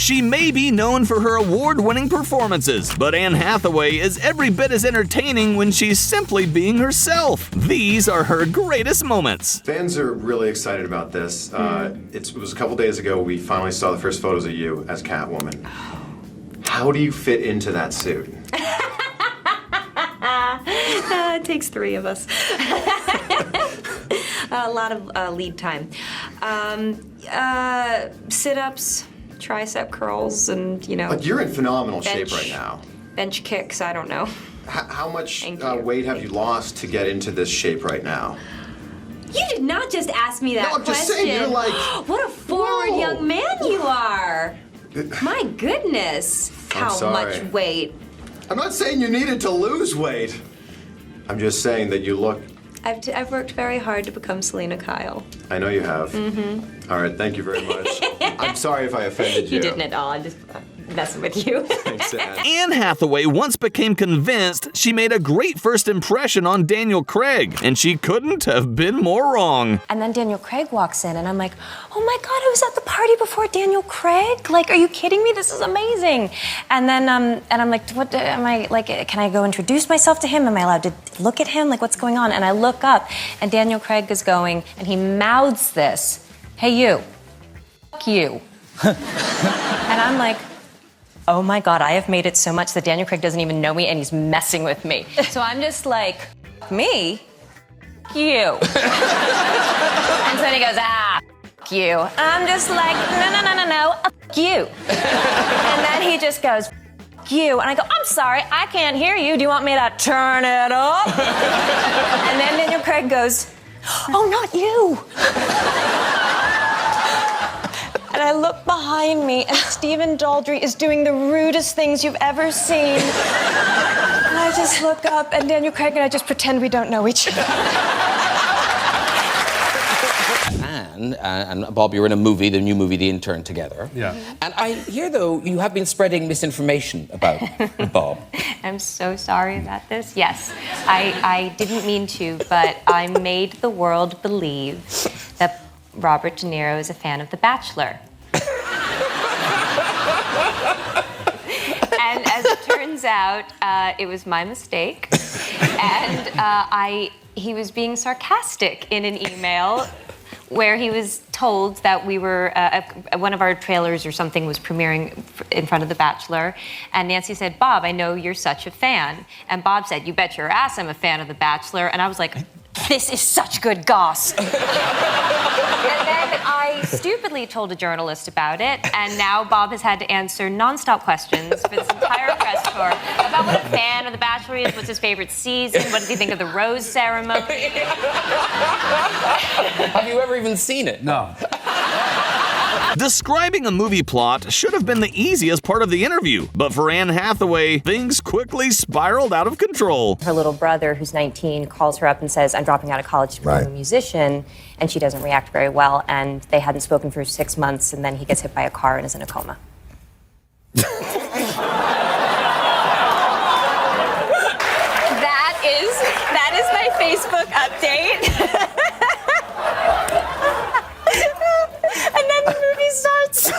She may be known for her award-winning performances, but Anne Hathaway is every bit as entertaining when she's simply being herself. These are her greatest moments. Fans are really excited about this. It was a couple days ago we finally saw the first photos of you as Catwoman. How do you fit into that suit? It takes 3 of us. A lot of lead time. Sit-ups, tricep curls, and, you know... But you're in phenomenal shape right now. Bench kicks, I don't know. How much weight have you lost to get into this shape right now? You did not just ask me that question. question. No, I'm just saying, you're like... What a forward young man you are. My goodness. How much weight? I'm not saying you needed to lose weight. I'm just saying that you look... I've worked very hard to become Selena Kyle. I know you have. All right, thank you very much. I'm sorry if I offended you. You didn't at all. I'm just messing with you. Thanks, Anne. Anne Hathaway once became convinced she made a great first impression on Daniel Craig, and she couldn't have been more wrong. And then Daniel Craig walks in, and I'm like, oh my God, I was at the party before Daniel Craig? Like, are you kidding me? This is amazing. And then, I'm like, what, am I, like, can I go introduce myself to him? Am I allowed to look at him? Like, what's going on? And I look up, and Daniel Craig is going, and he mouths this, hey, you, f*** you. And I'm like, oh my God, I have made it so much that Daniel Craig doesn't even know me and he's messing with me. So I'm just like, me? You. And so he goes, you. I'm just like, no, you. And then he just goes, you. And I go, I'm sorry, I can't hear you. Do you want me to turn it up? And then Daniel Craig goes, oh, not you. And I look behind me, and Stephen Daldry is doing the rudest things you've ever seen. And I just look up, and Daniel Craig and I just pretend we don't know each other. Anne and Bob, you're in a movie, the new movie, The Intern, together. Yeah. And I hear, though, you have been spreading misinformation about Bob. I'm so sorry about this. Yes, I didn't mean to, but I made the world believe that Robert De Niro is a fan of The Bachelor. And as it turns out, it was my mistake. And he was being sarcastic in an email where he was told that we were, one of our trailers or something was premiering in front of The Bachelor. And Nancy said, Bob, I know you're such a fan. And Bob said, you bet your ass I'm a fan of The Bachelor. And I was like, this is such good goss. And then I stupidly told a journalist about it, and now Bob has had to answer nonstop questions for this entire press tour about what a fan of The Bachelor is, what's his favorite season, what does he think of the rose ceremony. Have you ever even seen it? No. Describing a movie plot should have been the easiest part of the interview, but for Anne Hathaway, things quickly spiraled out of control. Her little brother, who's 19, calls her up and says, I'm dropping out of college to become a musician, and she doesn't react very well, and they hadn't spoken for 6 months, and then he gets hit by a car and is in a coma. That is my Facebook update. And then the movie starts.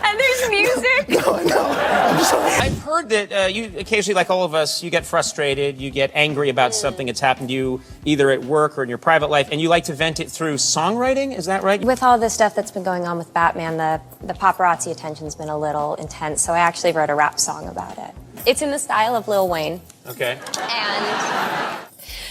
And there's music. No, I know. I'm sorry. I've heard that you occasionally, like all of us, you get frustrated, you get angry about something that's happened to you, either at work or in your private life, and you like to vent it through songwriting, is that right? With all this stuff that's been going on with Batman, the paparazzi attention's been a little intense, so I actually wrote a rap song about it. It's in the style of Lil Wayne. Okay. And...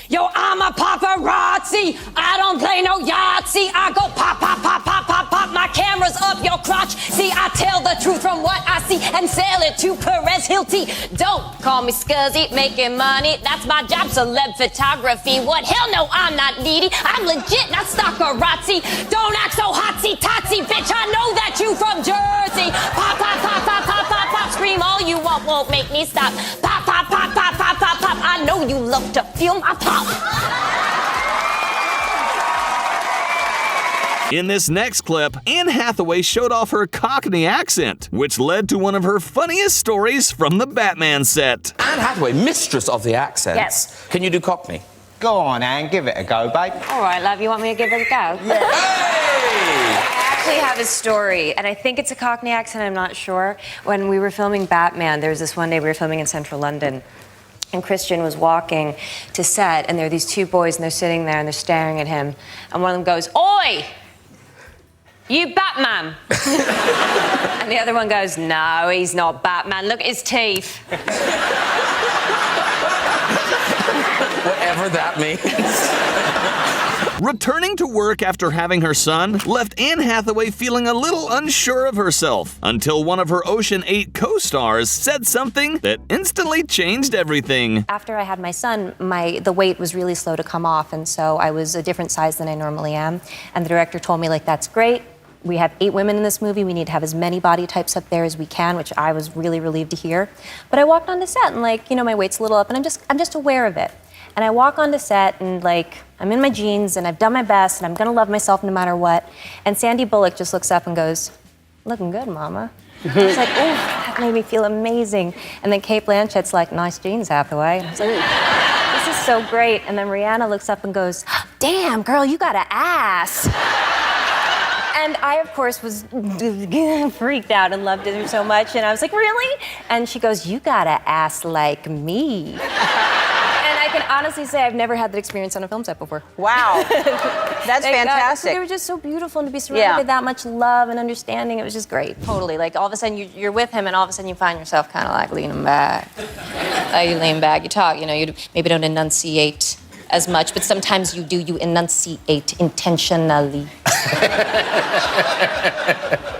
Yo, I'm a paparazzi. I don't play no Yahtzee. I go pop, pop, pop, pop, pop, pop. My camera's up your crotch. See, I tell the truth from what I see and sell it to Perez Hilty. Don't call me scuzzy, making money. That's my job, celeb photography. What? Hell no, I'm not needy. I'm legit, not stockerazzi. Don't act so hotsy-totsy, bitch. I know that you from Jersey. Pop, pop, pop, pop, pop, pop, pop. Scream all you want, won't make me stop. Pop, pop, pop, pop, pop, pop, pop. I know you love to feel my pop. In this next clip, Anne Hathaway showed off her Cockney accent, which led to one of her funniest stories from the Batman set. Anne Hathaway, mistress of the accents. Yes. Can you do Cockney? Go on, Anne, give it a go, babe. All right, love, you want me to give it a go? Hey! actually have a story, and I think it's a Cockney accent, I'm not sure. When we were filming Batman, there was this one day we were filming in central London, and Christian was walking to set, and there are these two boys, and they're sitting there, and they're staring at him, and one of them goes, "Oi! You Batman!" And the other one goes, "No, he's not Batman. Look at his teeth." Whatever that means. Returning to work after having her son left Anne Hathaway feeling a little unsure of herself until one of her Ocean 8 co-stars said something that instantly changed everything. After I had my son, the weight was really slow to come off, and so I was a different size than I normally am. And the director told me, like, that's great. We have 8 women in this movie. We need to have as many body types up there as we can, which I was really relieved to hear. But I walked onto set and, like, you know, my weight's a little up, and I'm just aware of it. And I walk onto set and, like, I'm in my jeans and I've done my best and I'm gonna love myself no matter what. And Sandy Bullock just looks up and goes, "Looking good, Mama." I was like, "Oh, that made me feel amazing." And then Cate Blanchett's like, "Nice jeans, Hathaway." And I was like, "This is so great." And then Rihanna looks up and goes, "Damn, girl, you got an ass." And I, of course, was freaked out and loved it so much. And I was like, "Really?" And she goes, "You got an ass like me." And I can honestly say I've never had that experience on a film set before. Wow. That's fantastic. They were just so beautiful, and to be surrounded by that much love and understanding, it was just great. Totally. Like, all of a sudden, you're with him, and all of a sudden you find yourself kind of like leaning back. You lean back, you talk, you know, you maybe don't enunciate as much, but sometimes you do. You enunciate intentionally.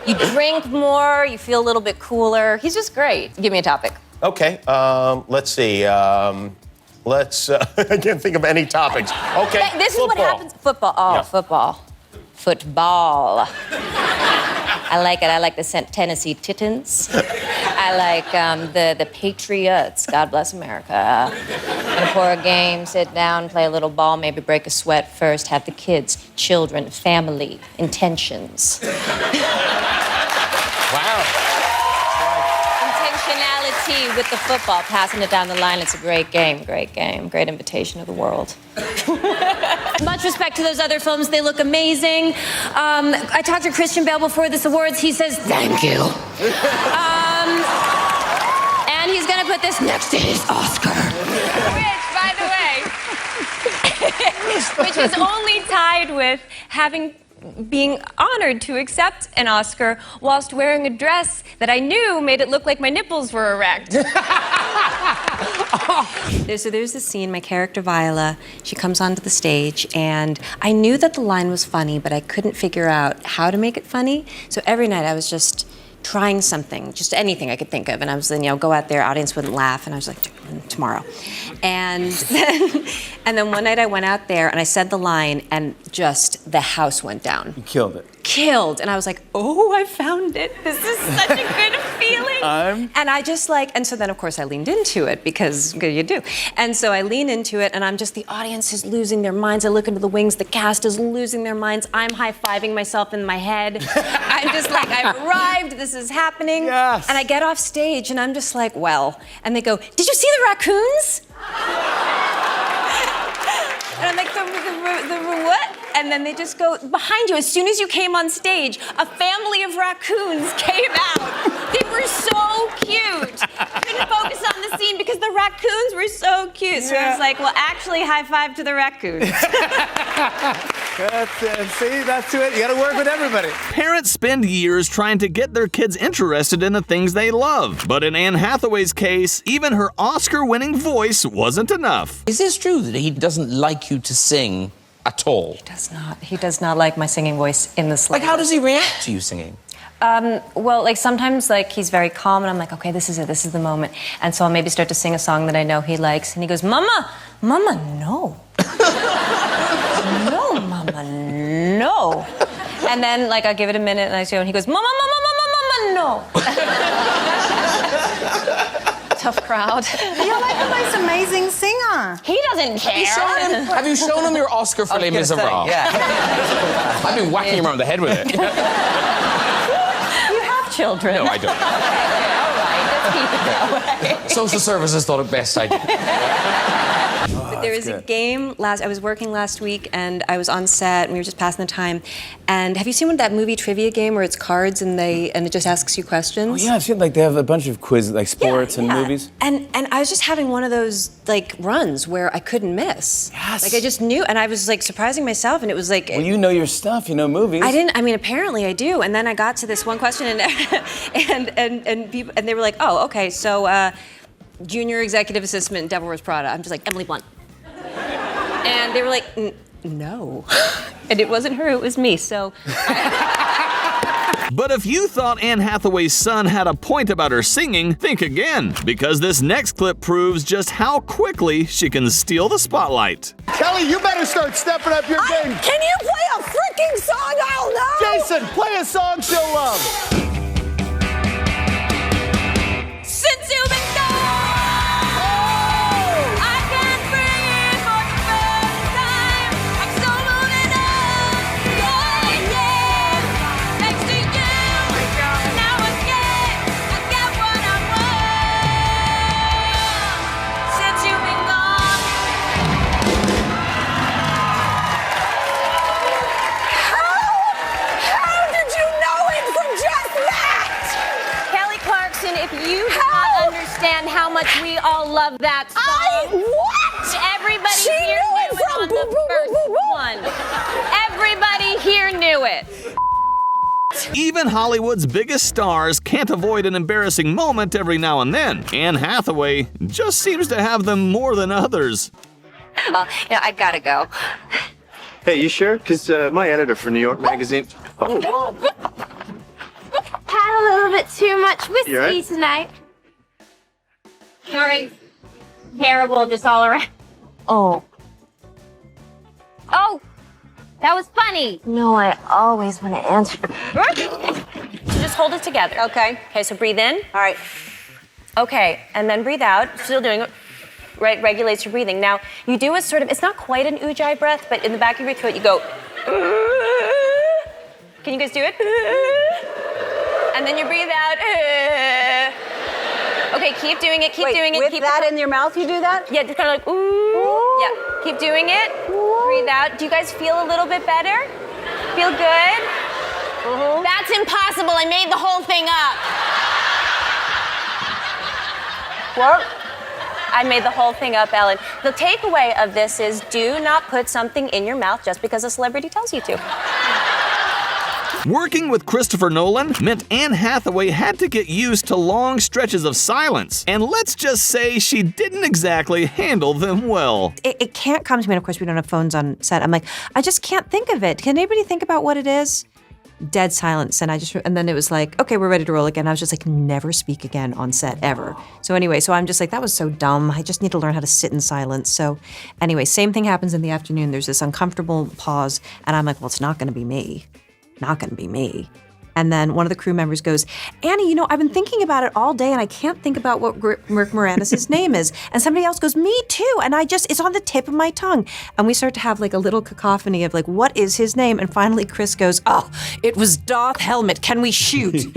You drink more, you feel a little bit cooler. He's just great. Give me a topic. Okay, let's see. I can't think of any topics. Okay, This football. is what happens. Football. Oh, Yeah. football. Football. I like it. I like the Tennessee Titans. I like the Patriots. God bless America. Before a game, sit down, play a little ball, maybe break a sweat first, have the kids, children, family, intentions. Wow. Intentionality with the football, passing it down the line. It's a great game, great invitation to the world. Much respect to those other films. They look amazing. I talked to Christian Bale before this awards. He says, "Thank you." And he's going to put this next to his Oscar. Which, by the way, which is only tied with being honored to accept an Oscar whilst wearing a dress that I knew made it look like my nipples were erect. So there's this scene, my character Viola, she comes onto the stage, and I knew that the line was funny, but I couldn't figure out how to make it funny. So every night I was just trying something, just anything I could think of, and I was then, go out there, audience wouldn't laugh, and I was like, tomorrow. And then one night I went out there and I said the line, and just the house went down. You killed it. Killed. And I was like, oh, I found it. This is such a good feeling. And I just and so then of course I leaned into it because what do you do? And so I lean into it, and I'm just, the audience is losing their minds. I look into the wings, the cast is losing their minds. I'm high-fiving myself in my head. I'm just like, I've arrived, this is happening. Yes. And I get off stage and I'm just like, well, and they go, "Did you see the raccoons?" And I'm like, the what? And then they just go, "Behind you, as soon as you came on stage, a family of raccoons came out. They were so cute. Couldn't focus on the scene because the raccoons were so cute." So I was like, well, actually, high five to the raccoons. That's it. See, that's it. You gotta work with everybody. Parents spend years trying to get their kids interested in the things they love. But in Anne Hathaway's case, even her Oscar-winning voice wasn't enough. Is this true that he doesn't like you to sing at all? He does not like my singing voice in the slightest. Like, how does he react to you singing? Well, sometimes, he's very calm, and I'm like, okay, this is it, this is the moment. And so I'll maybe start to sing a song that I know he likes, and he goes, Mama, no. No, Mama, no. And then, I'll give it a minute, and I go, and he goes, Mama, no. Tough crowd. You're like the most amazing singer. He doesn't care. Have you shown him your Oscar for Les Miserables? Yeah. I've been whacking him around the head with it. You have children. No, I don't. All right, let's keep it that way. Social services thought it best I did. There was a game I was working last week, and I was on set, and we were just passing the time. And have you seen that movie trivia game where it's cards and it just asks you questions? Oh yeah, I've seen like they have a bunch of quizzes, like sports and movies. And I was just having one of those like runs where I couldn't miss. Yes. Like I just knew, and I was like surprising myself, and it was like. Well, you know your stuff. You know movies. I mean, apparently I do. And then I got to this one question, and they were like, oh, okay, so junior executive assistant in Devil Wears Prada. I'm just like, Emily Blunt. And they were like, no. And it wasn't her, it was me, so. But if you thought Anne Hathaway's son had a point about her singing, think again, because this next clip proves just how quickly she can steal the spotlight. Kelly, you better start stepping up your game. Can you play a freaking song I'll know? Jason, play a song she'll love. Since you've been gone, I can't breathe for the first time. I'm so moving on, yeah. Next to you, now I get what I want. Since you've been gone. How did you know it from just that? Kelly Clarkson, if you do not understand how much we all love that song. What? Everybody She here knew it knew from on the first one. Everybody here knew it. Even Hollywood's biggest stars can't avoid an embarrassing moment every now and then. Anne Hathaway just seems to have them more than others. Well, I gotta go. Hey, you sure? Because my editor for New York Magazine. Oh. Had a little bit too much whiskey You all right? tonight. Sorry. Terrible, just all around. Oh, that was funny. No, I always want to answer. So just hold it together. Okay. Okay, so breathe in. All right. Okay, and then breathe out. Still doing it. Right, regulates your breathing. Now, you do a sort of, it's not quite an ujjayi breath, but in the back of your throat, you go. Can you guys do it? And then you breathe out. Okay, keep doing it, keep doing it. With keep that in your mouth, you do that? Yeah, just kind of like, ooh. Yeah, keep doing it. Breathe out. Do you guys feel a little bit better? Feel good? That's impossible. I made the whole thing up. What? I made the whole thing up, Ellen. The takeaway of this is do not put something in your mouth just because a celebrity tells you to. Working with Christopher Nolan meant Anne Hathaway had to get used to long stretches of silence, and let's just say she didn't exactly handle them well. It can't come to me, and of course we don't have phones on set. I'm like, I just can't think of it. Can anybody think about what it is? Dead silence, and then it was like, okay, we're ready to roll again. I was just like, never speak again on set, ever. So anyway, so I'm just like, that was so dumb. I just need to learn how to sit in silence. So anyway, same thing happens in the afternoon. There's this uncomfortable pause, and I'm like, well, it's not gonna be me. Not gonna be me. And then one of the crew members goes, Annie, I've been thinking about it all day and I can't think about what Rick Moranis' name is. And somebody else goes, me too. And it's on the tip of my tongue. And we start to have like a little cacophony of like, what is his name? And finally Chris goes, oh, it was Darth Helmet. Can we shoot?